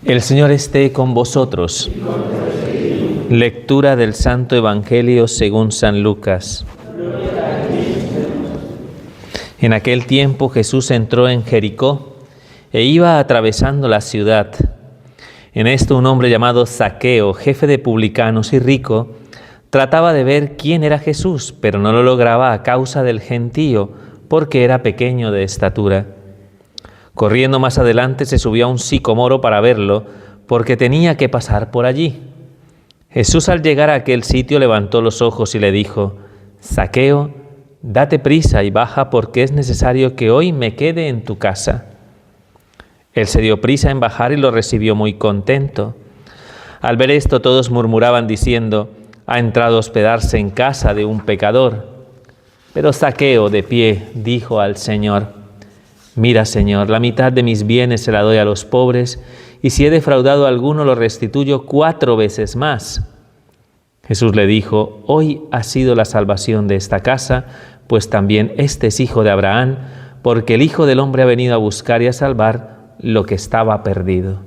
El Señor esté con vosotros. Lectura del Santo Evangelio según San Lucas. En aquel tiempo Jesús entró en Jericó e iba atravesando la ciudad. En esto un hombre llamado Zaqueo, jefe de publicanos y rico, trataba de ver quién era Jesús, pero no lo lograba a causa del gentío, porque era pequeño de estatura. Corriendo más adelante se subió a un sicomoro para verlo, porque tenía que pasar por allí. Jesús, al llegar a aquel sitio, levantó los ojos y le dijo: Zaqueo, date prisa y baja, porque es necesario que hoy me quede en tu casa. Él se dio prisa en bajar y lo recibió muy contento. Al ver esto, todos murmuraban diciendo: ha entrado a hospedarse en casa de un pecador. Pero Zaqueo, de pie, dijo al Señor: mira, Señor, la mitad de mis bienes se la doy a los pobres, y si he defraudado a alguno, lo restituyo 4 veces más. Jesús le dijo: hoy ha sido la salvación de esta casa, pues también este es hijo de Abraham, porque el Hijo del Hombre ha venido a buscar y a salvar lo que estaba perdido.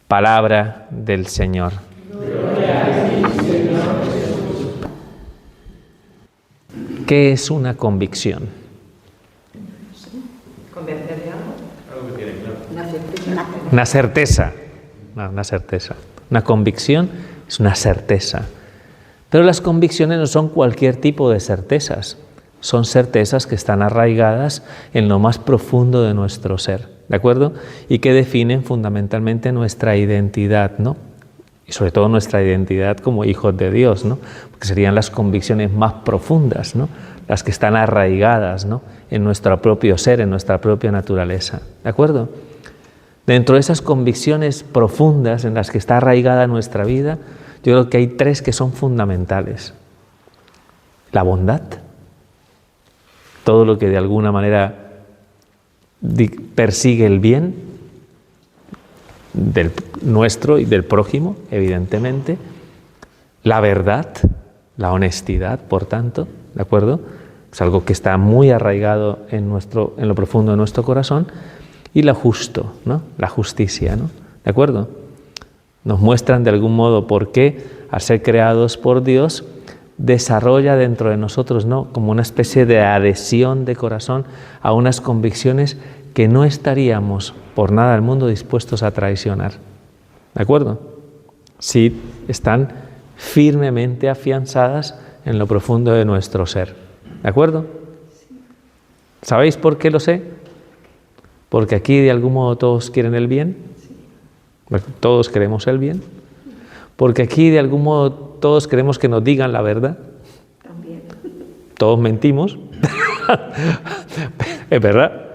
Palabra del Señor. Gloria a ti, Señor Jesús. ¿Qué es una convicción? ¿Convencer de algo? Algo que tiene claro. Una certeza. Una certeza. Una convicción es una certeza. Pero las convicciones no son cualquier tipo de certezas. Son certezas que están arraigadas en lo más profundo de nuestro ser, ¿de acuerdo? Y que definen fundamentalmente nuestra identidad, ¿no? Y sobre todo nuestra identidad como hijos de Dios, ¿no? Porque serían las convicciones más profundas, ¿no? Las que están arraigadas, ¿no? En nuestro propio ser, en nuestra propia naturaleza, ¿de acuerdo? Dentro de esas convicciones profundas en las que está arraigada nuestra vida, yo creo que hay 3 que son fundamentales. La bondad, todo lo que de alguna manera persigue el bien del nuestro y del prójimo, evidentemente. La verdad, la honestidad, por tanto, ¿de acuerdo? Es algo que está muy arraigado en lo profundo de nuestro corazón. Y lo justo, ¿no? La justicia, ¿no? ¿De acuerdo? Nos muestran de algún modo por qué, al ser creados por Dios, desarrolla dentro de nosotros, ¿no? Como una especie de adhesión de corazón a unas convicciones que no estaríamos por nada del mundo dispuestos a traicionar. ¿De acuerdo? Si están firmemente afianzadas en lo profundo de nuestro ser. ¿De acuerdo? ¿Sabéis por qué lo sé? Porque aquí de algún modo todos quieren el bien. Todos queremos el bien. Porque aquí de algún modo todos queremos que nos digan la verdad. También. Todos mentimos. Es verdad.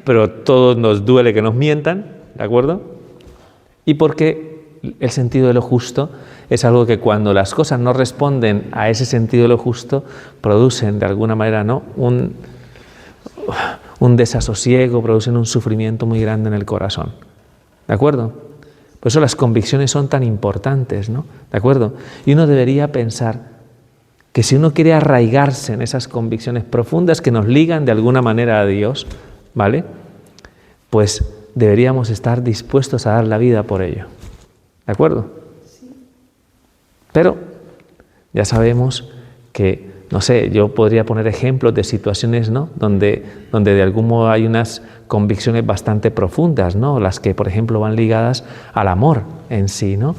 Pero todos nos duele que nos mientan. ¿De acuerdo? Y porque el sentido de lo justo es algo que cuando las cosas no responden a ese sentido de lo justo, producen de alguna manera, ¿no? un desasosiego, producen un sufrimiento muy grande en el corazón. ¿De acuerdo? Por eso las convicciones son tan importantes, ¿no? ¿De acuerdo? Y uno debería pensar que si uno quiere arraigarse en esas convicciones profundas que nos ligan de alguna manera a Dios, ¿vale? Pues deberíamos estar dispuestos a dar la vida por ello. ¿De acuerdo? Sí. Pero ya sabemos que, no sé, yo podría poner ejemplos de situaciones, ¿no? donde de algún modo hay unas convicciones bastante profundas, ¿no? Las que, por ejemplo, van ligadas al amor en sí, ¿no?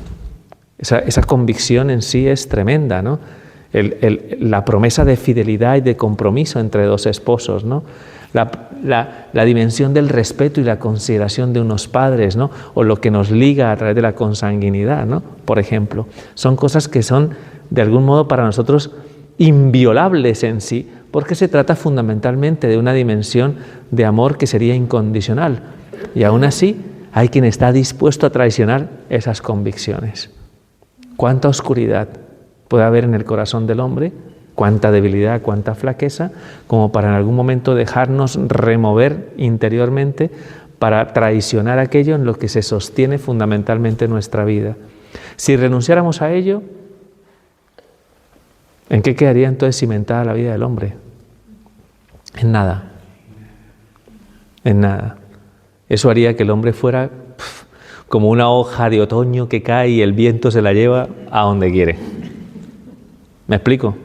Esa convicción en sí es tremenda, ¿no? La promesa de fidelidad y de compromiso entre 2 esposos, ¿no? La dimensión del respeto y la consideración de unos padres, ¿no? O lo que nos liga a través de la consanguinidad, ¿no? Por ejemplo, son cosas que son de algún modo para nosotros inviolables en sí, porque se trata fundamentalmente de una dimensión de amor que sería incondicional. Y aún así hay quien está dispuesto a traicionar esas convicciones. ¿Cuánta oscuridad puede haber en el corazón del hombre? ¿Cuánta debilidad, cuánta flaqueza? Como para en algún momento dejarnos remover interiormente para traicionar aquello en lo que se sostiene fundamentalmente nuestra vida. Si renunciáramos a ello, ¿en qué quedaría entonces cimentada la vida del hombre? En nada. En nada. Eso haría que el hombre fuera como una hoja de otoño que cae y el viento se la lleva a donde quiere. ¿Me explico?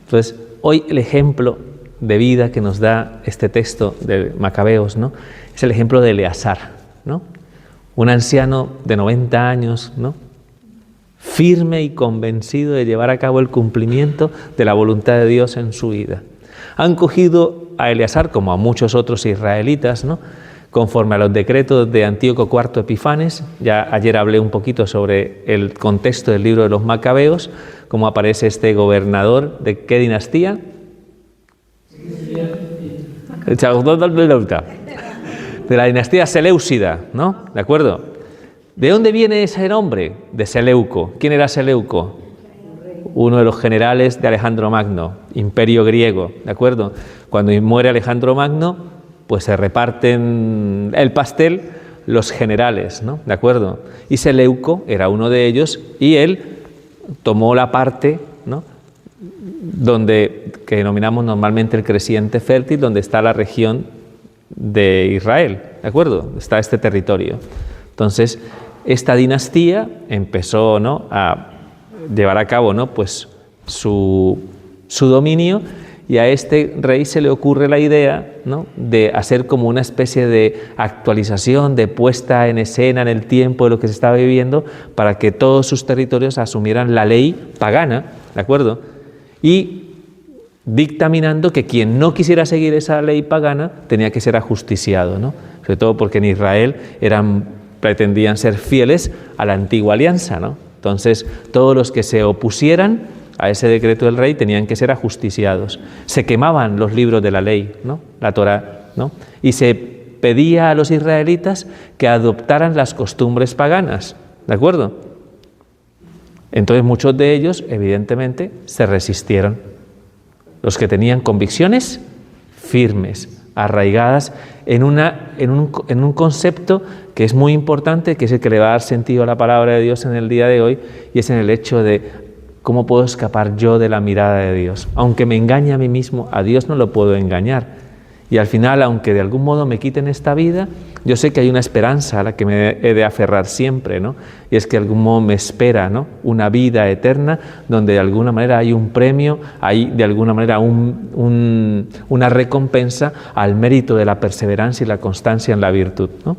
Entonces, hoy el ejemplo de vida que nos da este texto de Macabeos, ¿no?, es el ejemplo de Eleazar, ¿no? Un anciano de 90 años, ¿no?, firme y convencido de llevar a cabo el cumplimiento de la voluntad de Dios en su vida. Han cogido a Eleazar, como a muchos otros israelitas, ¿no?, conforme a los decretos de Antíoco IV Epifanes. Ya ayer hablé un poquito sobre el contexto del libro de los Macabeos, cómo aparece este gobernador de qué dinastía. De la dinastía Seleucida, ¿no? ¿De acuerdo? ¿De dónde viene ese nombre? De Seleuco. ¿Quién era Seleuco? Uno de los generales de Alejandro Magno, imperio griego, ¿de acuerdo? Cuando muere Alejandro Magno, pues se reparten el pastel los generales, ¿no? ¿De acuerdo? Y Seleuco era uno de ellos y él tomó la parte, ¿no?, que denominamos normalmente el creciente fértil, donde está la región de Israel, ¿de acuerdo? Está este territorio. Entonces, esta dinastía empezó, ¿no?, a llevar a cabo, ¿no?, pues su dominio, y a este rey se le ocurre la idea, ¿no?, de hacer como una especie de actualización, de puesta en escena en el tiempo de lo que se estaba viviendo, para que todos sus territorios asumieran la ley pagana, ¿de acuerdo? Y dictaminando que quien no quisiera seguir esa ley pagana tenía que ser ajusticiado, ¿no? Sobre todo porque en Israel pretendían ser fieles a la antigua alianza, ¿no? Entonces, todos los que se opusieran a ese decreto del rey tenían que ser ajusticiados. Se quemaban los libros de la ley, ¿no?, la Torá, ¿no?, y se pedía a los israelitas que adoptaran las costumbres paganas, ¿de acuerdo? Entonces muchos de ellos, evidentemente, se resistieron. Los que tenían convicciones firmes, arraigadas en un concepto que es muy importante, que es el que le va a dar sentido a la palabra de Dios en el día de hoy, y es en el hecho de cómo puedo escapar yo de la mirada de Dios. Aunque me engañe a mí mismo, a Dios no lo puedo engañar. Y al final, aunque de algún modo me quiten esta vida, yo sé que hay una esperanza a la que me he de aferrar siempre, ¿no? Y es que de algún modo me espera, ¿no?, una vida eterna, donde de alguna manera hay un premio, hay de alguna manera una recompensa al mérito de la perseverancia y la constancia en la virtud, ¿no?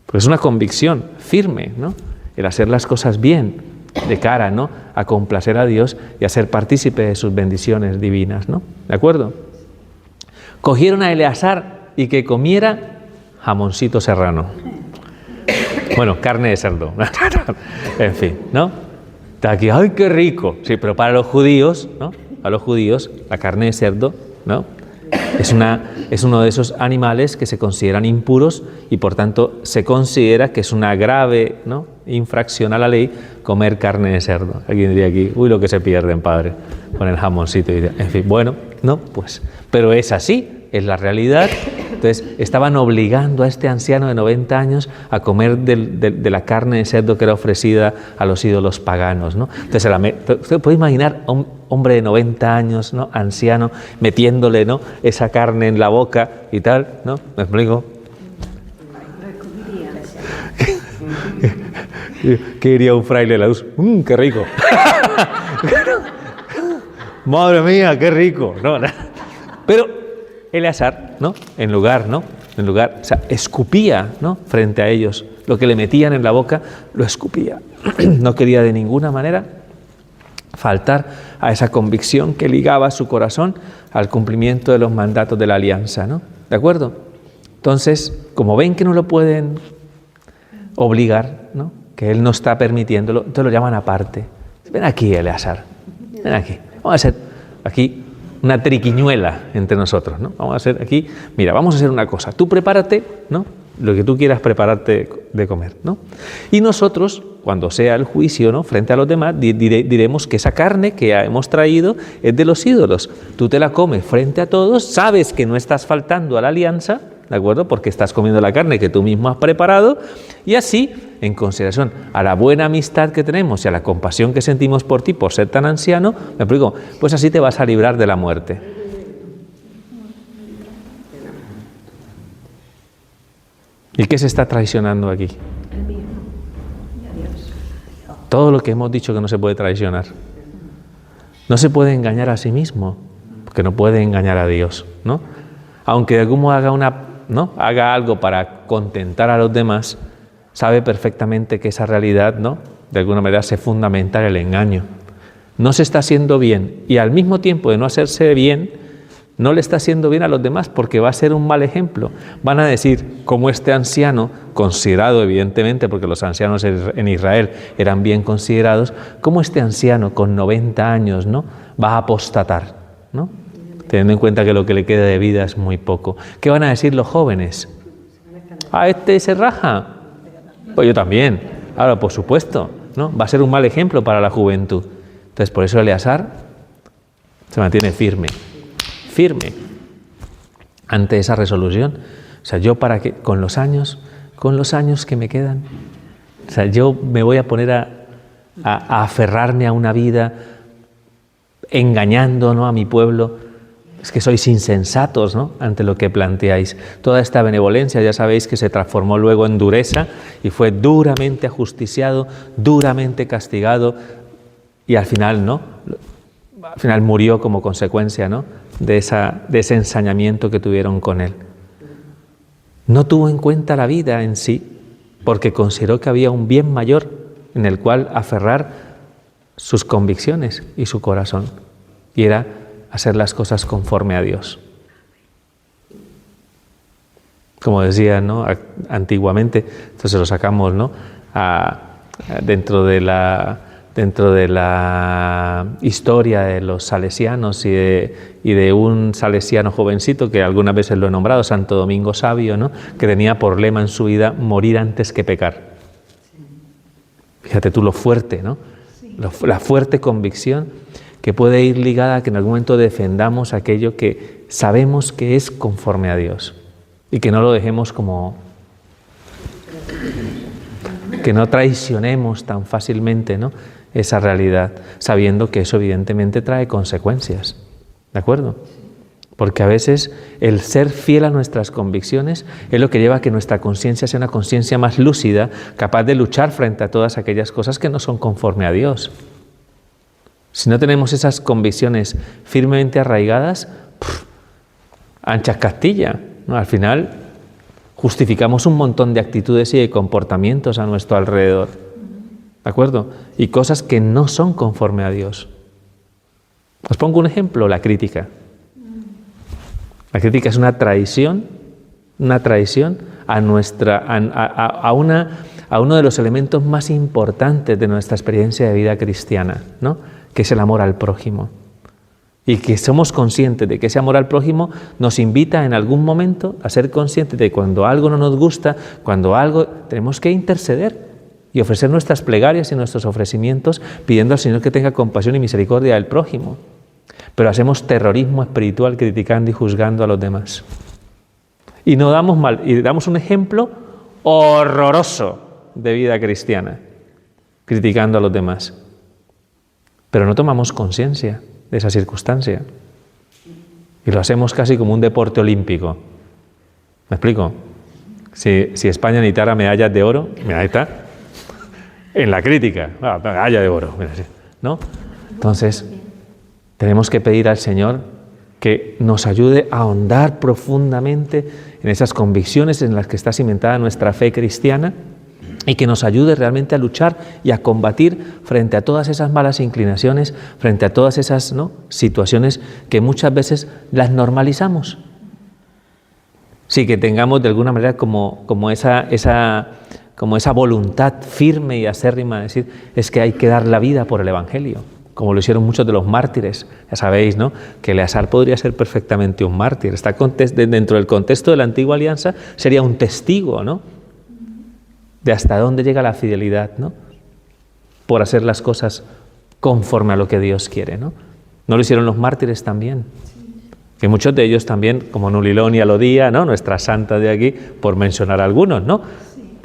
Porque es una convicción firme, ¿no?, el hacer las cosas bien, de cara, ¿no?, a complacer a Dios y a ser partícipe de sus bendiciones divinas, ¿no? ¿De acuerdo? Cogieron a Eleazar y que comiera jamoncito serrano. Bueno, carne de cerdo. En fin, ¿no? Está aquí, ¡ay, qué rico! Sí, pero para los judíos, ¿no?, a los judíos, la carne de cerdo, ¿no?, es uno de esos animales que se consideran impuros, y por tanto se considera que es una grave, ¿no?, infracción a la ley comer carne de cerdo. Alguien diría aquí, uy, lo que se pierden, padre, con el jamoncito. En fin, bueno, no, pues, pero es así, es la realidad. Entonces, estaban obligando a este anciano de 90 años a comer de la carne de cerdo que era ofrecida a los ídolos paganos, ¿no? Entonces, usted puede imaginar a un hombre de 90 años, ¿no?, anciano, metiéndole, ¿no?, esa carne en la boca y tal, ¿no? ¿Me explico? ¿Qué diría un fraile de la luz? ¡Qué rico! ¡Madre mía, qué rico! No. Pero Eleazar, ¿no?, en lugar, o sea, escupía, ¿no?, frente a ellos. Lo que le metían en la boca, lo escupía. No quería de ninguna manera faltar a esa convicción que ligaba su corazón al cumplimiento de los mandatos de la alianza, ¿no? ¿De acuerdo? Entonces, como ven que no lo pueden obligar, ¿no?, que él no está permitiéndolo, entonces lo llaman aparte. Ven aquí, Eleazar, ven aquí. Vamos a hacer aquí una triquiñuela entre nosotros, ¿no? Vamos a hacer aquí, mira, vamos a hacer una cosa. Tú prepárate, ¿no?, lo que tú quieras prepararte de comer, ¿no? Y nosotros, cuando sea el juicio, ¿no?, frente a los demás, diremos que esa carne que hemos traído es de los ídolos. Tú te la comes frente a todos, sabes que no estás faltando a la alianza, ¿de acuerdo?, porque estás comiendo la carne que tú mismo has preparado, y así, en consideración a la buena amistad que tenemos y a la compasión que sentimos por ti por ser tan anciano, me explico, pues así te vas a librar de la muerte. ¿Y qué se está traicionando aquí? El mismo. Y a Dios. Todo lo que hemos dicho que no se puede traicionar. No se puede engañar a sí mismo, porque no puede engañar a Dios, ¿no? Aunque de algún modo haga algo para contentar a los demás, sabe perfectamente que esa realidad, ¿no?, de alguna manera se fundamenta en el engaño. No se está haciendo bien y al mismo tiempo de no hacerse bien, no le está haciendo bien a los demás porque va a ser un mal ejemplo. Van a decir, como este anciano, considerado evidentemente, porque los ancianos en Israel eran bien considerados, como este anciano con 90 años, ¿no?, va a apostatar, ¿no?, teniendo en cuenta que lo que le queda de vida es muy poco. ¿Qué van a decir los jóvenes? Ah, este se raja. Pues yo también. Ahora, por supuesto, ¿no? Va a ser un mal ejemplo para la juventud. Entonces, por eso Eleazar se mantiene firme ante esa resolución. O sea, yo para que con los años que me quedan, o sea, yo me voy a poner a aferrarme a una vida engañando, ¿no?, a mi pueblo. Es que sois insensatos, ¿no?, ante lo que planteáis. Toda esta benevolencia, ya sabéis que se transformó luego en dureza y fue duramente ajusticiado, duramente castigado y al final, ¿no?, al final murió como consecuencia, ¿no?, de ese ensañamiento que tuvieron con él. No tuvo en cuenta la vida en sí, porque consideró que había un bien mayor en el cual aferrar sus convicciones y su corazón, y era hacer las cosas conforme a Dios. Como decía, ¿no?, antiguamente, esto se lo sacamos, ¿no?, dentro de la historia de los salesianos y de un salesiano jovencito que algunas veces lo he nombrado, Santo Domingo Sabio, ¿no?, que tenía por lema en su vida morir antes que pecar. Fíjate tú lo fuerte, ¿no?, la fuerte convicción que puede ir ligada a que en algún momento defendamos aquello que sabemos que es conforme a Dios y que no lo dejemos que no traicionemos tan fácilmente, ¿no?, esa realidad, sabiendo que eso evidentemente trae consecuencias, ¿de acuerdo? Porque a veces el ser fiel a nuestras convicciones es lo que lleva a que nuestra conciencia sea una conciencia más lúcida, capaz de luchar frente a todas aquellas cosas que no son conforme a Dios. Si no tenemos esas convicciones firmemente arraigadas, anchas Castilla, ¿no? Al final justificamos un montón de actitudes y de comportamientos a nuestro alrededor, ¿de acuerdo? Y cosas que no son conforme a Dios. Os pongo un ejemplo, la crítica. La crítica es una traición a uno de los elementos más importantes de nuestra experiencia de vida cristiana, ¿no?, que es el amor al prójimo. Y que somos conscientes de que ese amor al prójimo nos invita en algún momento a ser conscientes de que cuando algo no nos gusta, cuando algo, tenemos que interceder y ofrecer nuestras plegarias y nuestros ofrecimientos pidiendo al Señor que tenga compasión y misericordia del prójimo. Pero hacemos terrorismo espiritual criticando y juzgando a los demás. Y no damos mal, y damos un ejemplo horroroso de vida cristiana, criticando a los demás. Pero no tomamos conciencia de esa circunstancia. Y lo hacemos casi como un deporte olímpico. ¿Me explico? Si España necesitara medallas de oro, mira, ahí está, en la crítica, medalla de oro, mira, ¿no? Entonces, tenemos que pedir al Señor que nos ayude a ahondar profundamente en esas convicciones en las que está cimentada nuestra fe cristiana y que nos ayude realmente a luchar y a combatir frente a todas esas malas inclinaciones, frente a todas esas, ¿no?, situaciones que muchas veces las normalizamos. Sí, que tengamos de alguna manera como esa voluntad firme y acérrima de decir, es que hay que dar la vida por el Evangelio, como lo hicieron muchos de los mártires. Ya sabéis, ¿no?, que Eleazar podría ser perfectamente un mártir. Está dentro del contexto de la antigua alianza, sería un testigo, ¿no?, de hasta dónde llega la fidelidad, ¿no?, por hacer las cosas conforme a lo que Dios quiere, ¿no? ¿No lo hicieron los mártires también? Que muchos de ellos también, como Nulilón y Alodía, ¿no?, nuestra santa de aquí, por mencionar algunos, ¿no?,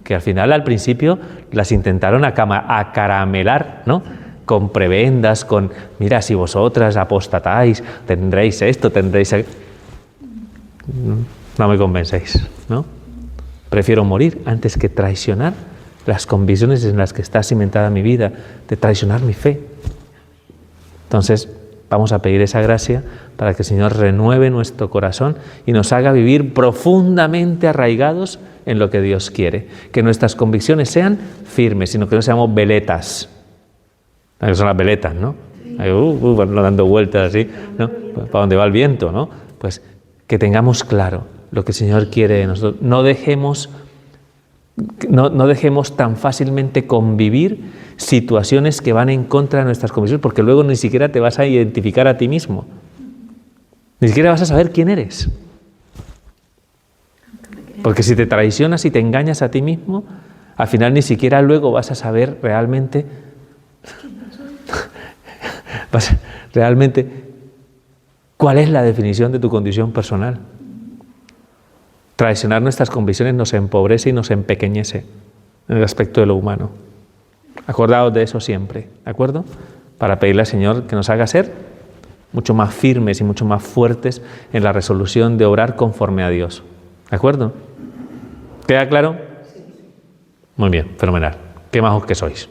que al final, al principio, las intentaron acaramelar, ¿no?, con prebendas, con, mira, si vosotras apostatáis, tendréis esto, tendréis aquello. No me convencéis, ¿no? Prefiero morir antes que traicionar las convicciones en las que está cimentada mi vida, de traicionar mi fe. Entonces, vamos a pedir esa gracia para que el Señor renueve nuestro corazón y nos haga vivir profundamente arraigados en lo que Dios quiere. Que nuestras convicciones sean firmes, sino que no seamos veletas. Que son las veletas, ¿no? Dando vueltas así, ¿no? Para donde va el viento, ¿no? Pues que tengamos claro lo que el Señor quiere de nosotros. No dejemos tan fácilmente convivir situaciones que van en contra de nuestras convicciones, porque luego ni siquiera te vas a identificar a ti mismo. Ni siquiera vas a saber quién eres. Porque si te traicionas y te engañas a ti mismo, al final ni siquiera luego vas a saber realmente cuál es la definición de tu condición personal. Traicionar nuestras convicciones nos empobrece y nos empequeñece en el aspecto de lo humano. Acordaos de eso siempre, ¿de acuerdo? Para pedirle al Señor que nos haga ser mucho más firmes y mucho más fuertes en la resolución de obrar conforme a Dios. ¿De acuerdo? ¿Queda claro? Muy bien, fenomenal. Qué majos que sois.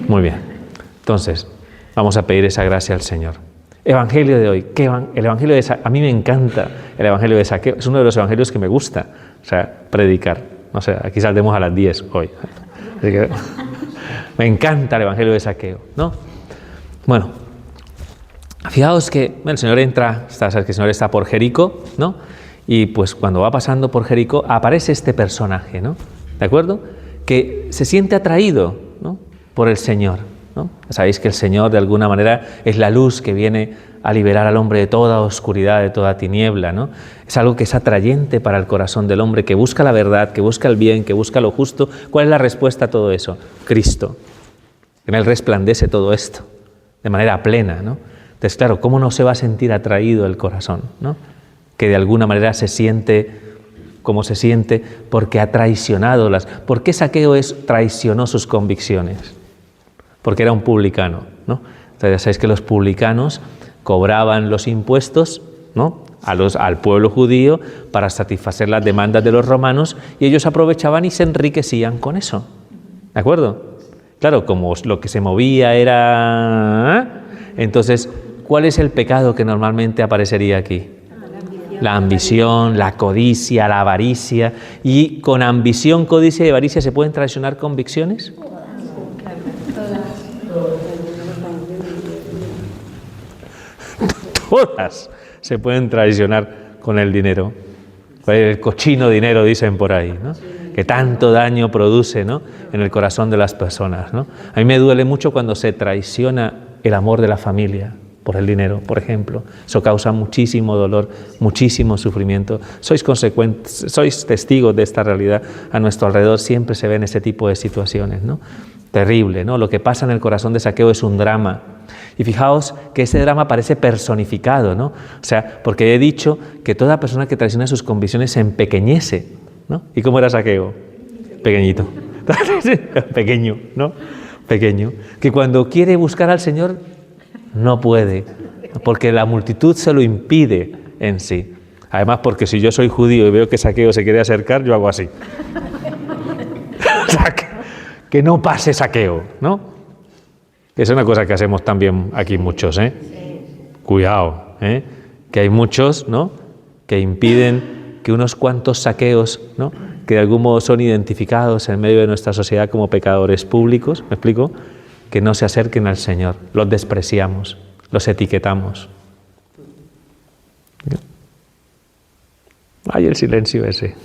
Muy bien. Entonces, vamos a pedir esa gracia al Señor. Evangelio de hoy. El Evangelio de Saqueo. A mí me encanta el Evangelio de Saqueo. Es uno de los evangelios que me gusta. O sea, predicar. No sé, aquí saldremos a las 10 hoy. Así que, me encanta el Evangelio de Saqueo, ¿no? Bueno, fijaos que el Señor entra, sabes que el Señor está por Jericó, ¿no? Y pues cuando va pasando por Jericó aparece este personaje, ¿no? ¿De acuerdo? Que se siente atraído, ¿no? Por el Señor, ¿no? Sabéis que el Señor de alguna manera es la luz que viene a liberar al hombre de toda oscuridad, de toda tiniebla, ¿no? Es algo que es atrayente para el corazón del hombre, que busca la verdad, que busca el bien, que busca lo justo. ¿Cuál es la respuesta a todo eso? Cristo. En Él resplandece todo esto de manera plena, ¿no? Entonces, claro, ¿cómo no se va a sentir atraído el corazón, ¿no? Que de alguna manera se siente como se siente porque ha traicionado ¿Por qué Saqueo traicionó sus convicciones? Porque era un publicano, ¿no? Entonces, ya sabéis que los publicanos cobraban los impuestos, ¿no? Al pueblo judío para satisfacer las demandas de los romanos, y ellos aprovechaban y se enriquecían con eso. ¿De acuerdo? Claro, como lo que se movía era... Entonces, ¿cuál es el pecado que normalmente aparecería aquí? La ambición, la codicia, la avaricia. ¿Y con ambición, codicia y avaricia se pueden traicionar convicciones? Todas se pueden traicionar con el dinero. El cochino dinero, dicen por ahí, ¿no? Que tanto daño produce, ¿no? En el corazón de las personas, ¿no? A mí me duele mucho cuando se traiciona el amor de la familia por el dinero, por ejemplo. Eso causa muchísimo dolor, muchísimo sufrimiento. Sois testigos de esta realidad. A nuestro alrededor siempre se ven ese tipo de situaciones, ¿no? Terrible, ¿no? Lo que pasa en el corazón de Saqueo es un drama. Y fijaos que ese drama parece personificado, ¿no? O sea, porque he dicho que toda persona que traiciona sus convicciones se empequeñece, ¿no? ¿Y cómo era Saqueo? Pequeñito. Pequeño, ¿no? Pequeño. Que cuando quiere buscar al Señor no puede, porque la multitud se lo impide en sí. Además, porque si yo soy judío y veo que Saqueo se quiere acercar, yo hago así. O sea, que no pase Saqueo, ¿no? Es una cosa que hacemos también aquí muchos, ¿eh? Cuidado, ¿eh? Que hay muchos, ¿no? Que impiden que unos cuantos Saqueos, ¿no? Que de algún modo son identificados en medio de nuestra sociedad como pecadores públicos, ¿me explico? Que no se acerquen al Señor. Los despreciamos, los etiquetamos. Ay, el silencio ese.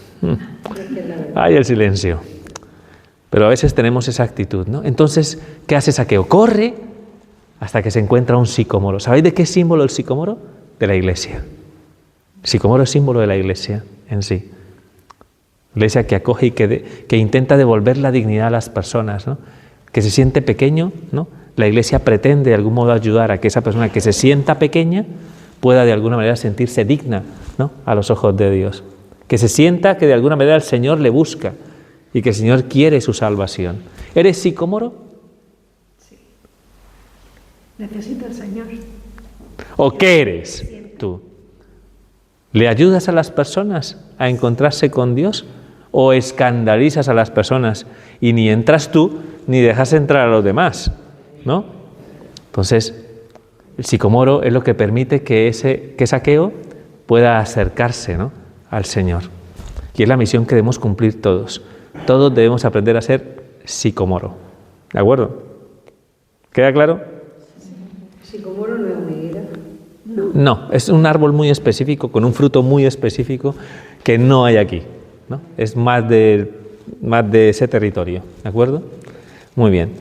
Ay, el silencio. Pero a veces tenemos esa actitud, ¿no? Entonces, ¿qué hace Saqueo? Corre hasta que se encuentra un sicómoro. ¿Sabéis de qué es símbolo el sicómoro? De la iglesia. El sicómoro es símbolo de la iglesia en sí. Iglesia que acoge y que intenta devolver la dignidad a las personas, ¿no? Que se siente pequeño, ¿no? La iglesia pretende de algún modo ayudar a que esa persona que se sienta pequeña pueda de alguna manera sentirse digna, ¿no? A los ojos de Dios. Que se sienta que de alguna manera el Señor le busca y que el Señor quiere su salvación. ¿Eres sicómoro? Sí. Necesito al Señor. ¿O qué eres tú? ¿Le ayudas a las personas a encontrarse con Dios? o escandalizas a las personas y ni entras tú ni dejas entrar a los demás, ¿no? Entonces, el sicomoro es lo que permite que Zaqueo pueda acercarse, ¿no?, al Señor. Y es la misión que debemos cumplir todos. Todos debemos aprender a ser sicomoro. ¿De acuerdo? ¿Queda claro? Sicomoro no es una higuera. No, es un árbol muy específico, con un fruto muy específico que no hay aquí, ¿no? Es más de ese territorio. ¿De acuerdo? Muy bien.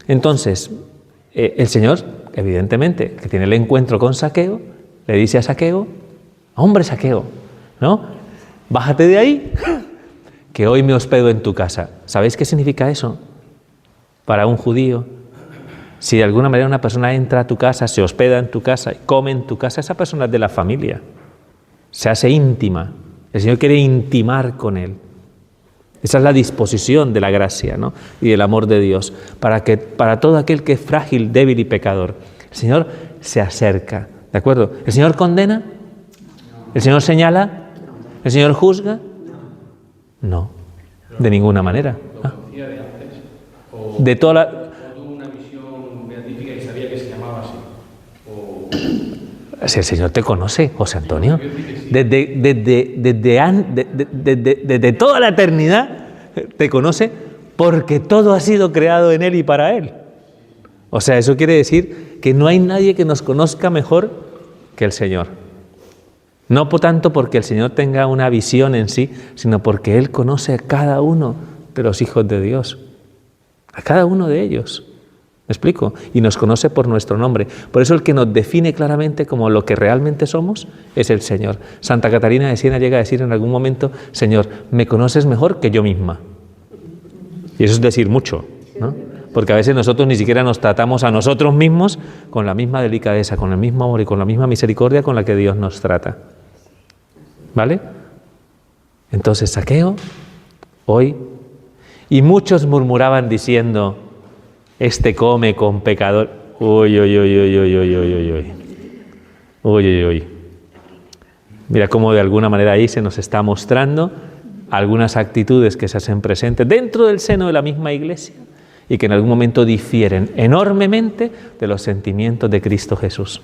Entonces, el Señor, evidentemente, que tiene el encuentro con Zaqueo, le dice a Zaqueo: hombre Zaqueo, ¿no?, bájate de ahí, que hoy me hospedo en tu casa. ¿Sabéis qué significa eso? Para un judío, si de alguna manera una persona entra a tu casa, se hospeda en tu casa, come en tu casa, esa persona es de la familia, se hace íntima. El Señor quiere intimar con él. Esa es la disposición de la gracia, ¿no?, y del amor de Dios, para todo aquel que es frágil, débil y pecador. El Señor se acerca, ¿de acuerdo? ¿El Señor condena? ¿El Señor señala? ¿El Señor juzga? No, de ninguna manera. ¿Ah? De toda la... tuvo una visión beatífica y sabía que se llamaba así. Si el Señor te conoce, José Antonio, desde toda la eternidad te conoce, porque todo ha sido creado en Él y para Él. O sea, eso quiere decir que no hay nadie que nos conozca mejor que el Señor. No por tanto porque el Señor tenga una visión en sí, sino porque Él conoce a cada uno de los hijos de Dios, a cada uno de ellos. ¿Me explico? Y nos conoce por nuestro nombre. Por eso el que nos define claramente como lo que realmente somos es el Señor. Santa Catarina de Siena llega a decir en algún momento: Señor, me conoces mejor que yo misma. Y eso es decir mucho, ¿no? Porque a veces nosotros ni siquiera nos tratamos a nosotros mismos con la misma delicadeza, con el mismo amor y con la misma misericordia con la que Dios nos trata. ¿Vale? Entonces Zaqueo, hoy, y muchos murmuraban diciendo: este come con pecador. Uy, uy, uy, uy, uy, uy, uy, uy, uy. Uy, uy, uy. Mira cómo de alguna manera ahí se nos está mostrando algunas actitudes que se hacen presentes dentro del seno de la misma iglesia y que en algún momento difieren enormemente de los sentimientos de Cristo Jesús.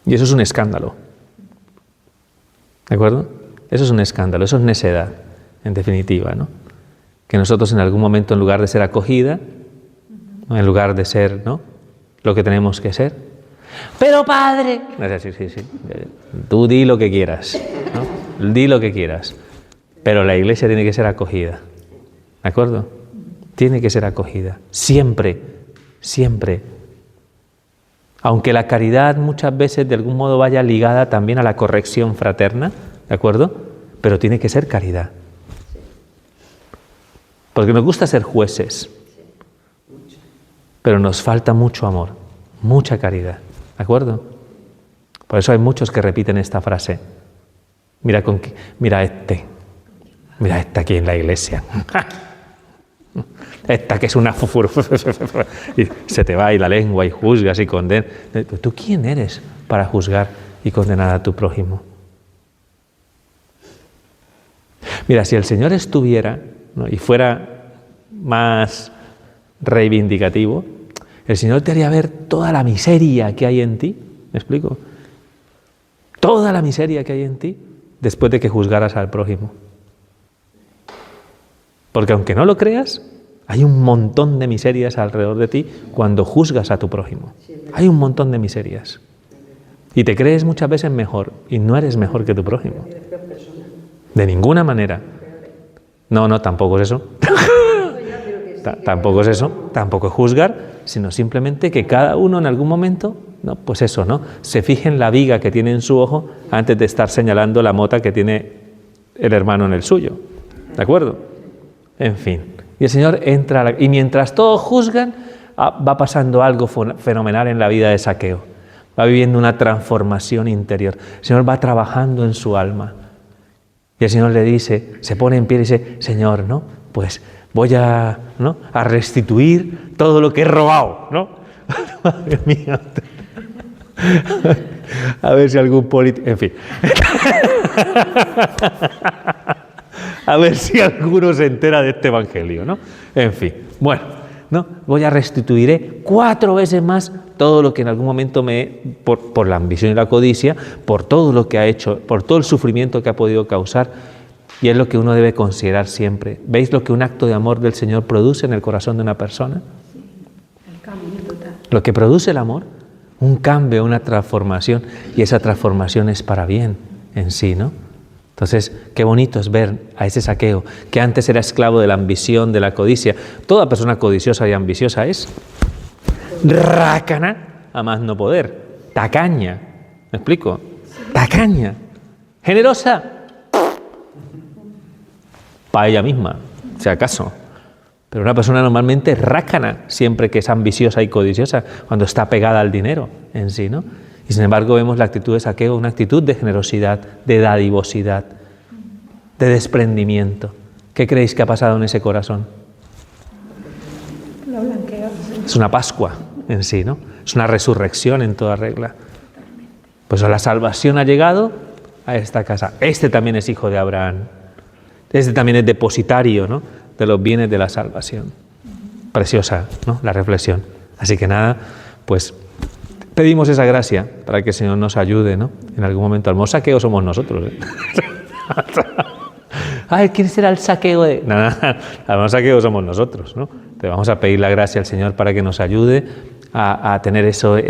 Y eso es un escándalo. ¿De acuerdo? Eso es un escándalo, eso es necedad, en definitiva, ¿no? Que nosotros en algún momento, en lugar de ser acogida, ¿no?, en lugar de ser, ¿no?, lo que tenemos que ser, pero Padre, sí, tú di lo que quieras, ¿no? Di lo que quieras, pero la iglesia tiene que ser acogida, ¿de acuerdo? Tiene que ser acogida, siempre, siempre. Aunque la caridad muchas veces de algún modo vaya ligada también a la corrección fraterna, ¿de acuerdo? Pero tiene que ser caridad. Porque nos gusta ser jueces, pero nos falta mucho amor, mucha caridad, ¿de acuerdo? Por eso hay muchos que repiten esta frase: mira esta aquí en la iglesia, esta que es una fufur, y se te va y la lengua y juzgas y condenas. ¿Tú quién eres para juzgar y condenar a tu prójimo? Mira, si el Señor estuviera, ¿no?, y fuera más reivindicativo, el Señor te haría ver toda la miseria que hay en ti. ¿Me explico? Toda la miseria que hay en ti después de que juzgaras al prójimo. Porque aunque no lo creas, hay un montón de miserias alrededor de ti cuando juzgas a tu prójimo. Hay un montón de miserias. Y te crees muchas veces mejor y no eres mejor que tu prójimo. De ninguna manera. No, tampoco es eso. Tampoco es eso. Tampoco es juzgar, sino simplemente que cada uno en algún momento, no, pues eso, ¿no?, se fije en la viga que tiene en su ojo antes de estar señalando la mota que tiene el hermano en el suyo. ¿De acuerdo? En fin. Y el Señor entra, y mientras todos juzgan, va pasando algo fenomenal en la vida de Zaqueo. Va viviendo una transformación interior. El Señor va trabajando en su alma. Y el Señor le dice, se pone en pie y dice: Señor, ¿no?, pues voy a restituir todo lo que he robado, ¿no? Madre mía. A ver si algún político... En fin. A ver si alguno se entera de este evangelio, ¿no? En fin. Bueno, ¿no? Restituiré 4 veces más todo lo que en algún momento por la ambición y la codicia, por todo lo que ha hecho, por todo el sufrimiento que ha podido causar, y es lo que uno debe considerar siempre. ¿Veis lo que un acto de amor del Señor produce en el corazón de una persona? El cambio total. Lo que produce el amor, un cambio, una transformación, y esa transformación es para bien en sí, ¿no? Entonces, qué bonito es ver a ese Zaqueo, que antes era esclavo de la ambición, de la codicia. Toda persona codiciosa y ambiciosa es rácana a más no poder, tacaña, ¿me explico? Tacaña, generosa, para ella misma, si acaso. Pero una persona normalmente es rácana siempre que es ambiciosa y codiciosa, cuando está pegada al dinero en sí, ¿no? Y sin embargo vemos la actitud de Zaqueo, una actitud de generosidad, de dadivosidad, de desprendimiento. ¿Qué creéis que ha pasado en ese corazón? Lo blanqueo. Es una Pascua en sí, ¿no? Es una resurrección en toda regla. Pues la salvación ha llegado a esta casa. Este también es hijo de Abraham. Este también es depositario, ¿no?, de los bienes de la salvación. Preciosa, ¿no?, la reflexión. Así que nada, pues pedimos esa gracia para que el Señor nos ayude, ¿no?, en algún momento. El Zaqueo somos nosotros, ¿eh? Ay, ¿quién será el Zaqueo de...? Nada, el Zaqueo somos nosotros, ¿no? Te vamos a pedir la gracia al Señor para que nos ayude a tener esa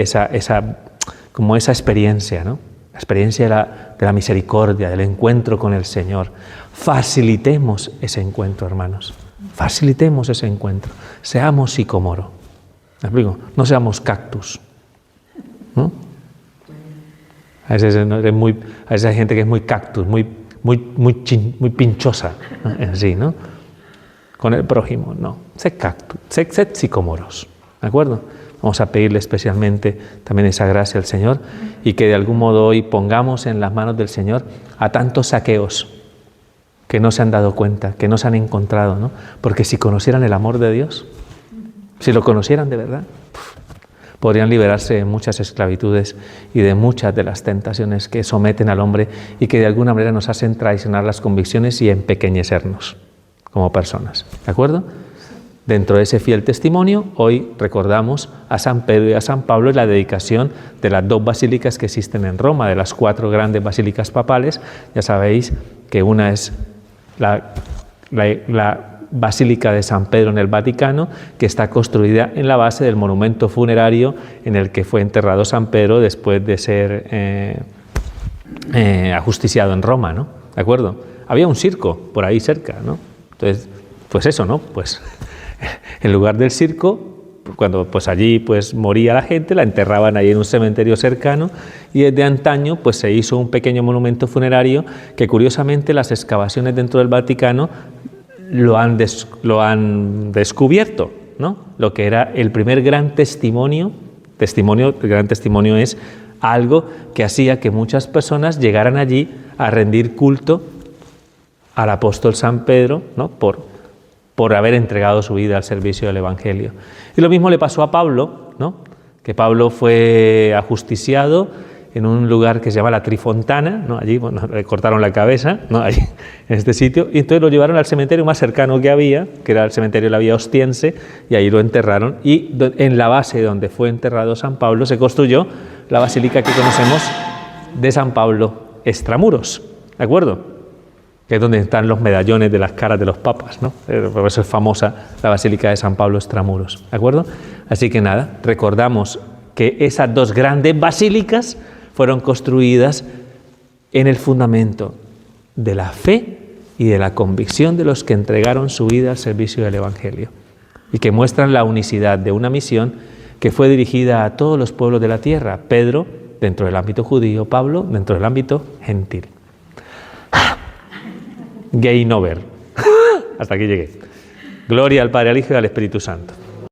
experiencia, ¿no? La experiencia de la misericordia, del encuentro con el Señor. Facilitemos ese encuentro, hermanos. Facilitemos ese encuentro. Seamos sicomoro. ¿Me explico? No seamos cactus, ¿no? A veces hay gente que es muy cactus, muy pinchosa, ¿no?, en sí, ¿no? Con el prójimo, no. Sed cactus, sed sicomoros, ¿de acuerdo? Vamos a pedirle especialmente también esa gracia al Señor y que de algún modo hoy pongamos en las manos del Señor a tantos Zaqueos que no se han dado cuenta, que no se han encontrado, ¿no? Porque si conocieran el amor de Dios, si lo conocieran de verdad, podrían liberarse de muchas esclavitudes y de muchas de las tentaciones que someten al hombre y que de alguna manera nos hacen traicionar las convicciones y empequeñecernos como personas. ¿De acuerdo? Dentro de ese fiel testimonio, hoy recordamos a San Pedro y a San Pablo en la dedicación de las 2 basílicas que existen en Roma, de las 4 grandes basílicas papales. Ya sabéis que una es la Basílica de San Pedro en el Vaticano, que está construida en la base del monumento funerario en el que fue enterrado San Pedro después de ser ajusticiado en Roma, ¿no? ¿De acuerdo? Había un circo por ahí cerca, ¿no? Entonces, pues eso, ¿no? Pues en lugar del circo, cuando pues allí pues moría la gente, la enterraban ahí en un cementerio cercano, y desde antaño pues se hizo un pequeño monumento funerario que curiosamente las excavaciones dentro del Vaticano lo han descubierto, ¿no? Lo que era el primer gran testimonio. El gran testimonio es algo que hacía que muchas personas llegaran allí a rendir culto al apóstol San Pedro, ¿no?, por haber entregado su vida al servicio del Evangelio. Y lo mismo le pasó a Pablo, ¿no?, que Pablo fue ajusticiado en un lugar que se llama la Trifontana, ¿no? Allí le cortaron la cabeza, ¿no?, allí, en este sitio, y entonces lo llevaron al cementerio más cercano que había, que era el cementerio de la Vía Ostiense, y ahí lo enterraron, y en la base donde fue enterrado San Pablo se construyó la basílica que conocemos de San Pablo extramuros, ¿de acuerdo?, que es donde están los medallones de las caras de los papas, ¿no? Por eso es famosa la Basílica de San Pablo extramuros, ¿de acuerdo? Así que nada, recordamos que esas 2 grandes basílicas fueron construidas en el fundamento de la fe y de la convicción de los que entregaron su vida al servicio del Evangelio y que muestran la unicidad de una misión que fue dirigida a todos los pueblos de la tierra. Pedro dentro del ámbito judío, Pablo dentro del ámbito gentil. Game over. Hasta aquí llegué. Gloria al Padre, al Hijo y al Espíritu Santo.